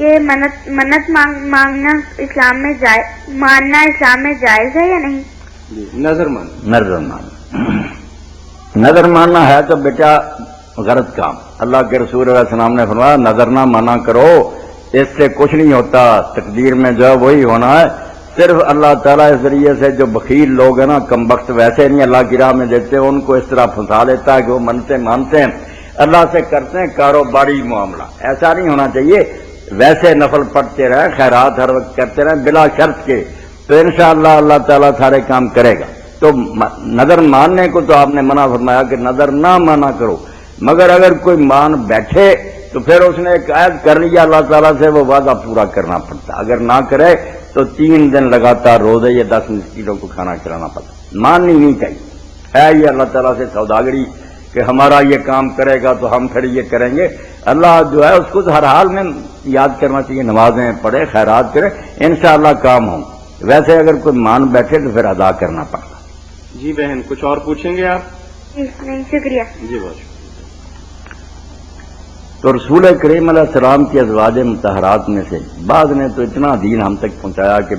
کہ منت مانگنا اسلام میں ماننا اسلام میں جائز ہے یا نہیں؟ نظر ماننا ہے تو بیٹا غلط کام. اللہ کے رسول علیہ السلام نے فرمایا نظر نہ مانا کرو، اس سے کچھ نہیں ہوتا، تقدیر میں جو ہے وہی ہونا ہے. صرف اللہ تعالیٰ اس ذریعے سے جو بخیل لوگ ہیں نا، کم وقت ویسے نہیں اللہ کی راہ میں دیتے، ان کو اس طرح پھنسا لیتا ہے کہ وہ مانتے ہیں اللہ سے کرتے ہیں کاروباری معاملہ. ایسا نہیں ہونا چاہیے. ویسے نفل پڑھتے رہیں، خیرات ہر وقت کرتے رہیں بلا شرط کے، تو انشاءاللہ اللہ تعالیٰ سارے کام کرے گا. تو نظر ماننے کو تو آپ نے منع فرمایا کہ نظر نہ مانا کرو، مگر اگر کوئی مان بیٹھے تو پھر اس نے ایک عہد کر لیا اللہ تعالیٰ سے، وہ وعدہ پورا کرنا پڑتا. اگر نہ کرے تو 3 دن لگاتار روزے یا 10 مسکینوں کو کھانا کھلانا پڑتا. ماننی نہیں چاہیے. ہے یہ اللہ تعالیٰ سے سوداگری کہ ہمارا یہ کام کرے گا تو ہم پھر یہ کریں گے. اللہ جو ہے اس کو ہر حال میں یاد کرنا چاہیے، نمازیں پڑھے، خیرات کرے، انشاءاللہ کام ہوں. ویسے اگر کوئی مان بیٹھے تو پھر ادا کرنا پڑتا. جی بہن کچھ اور پوچھیں گے آپ؟ نہیں شکریہ. جی بہت شکریہ. تو رسول کریم علیہ السلام کی ازواج مطہرات میں سے بعض نے تو اتنا دین ہم تک پہنچایا کہ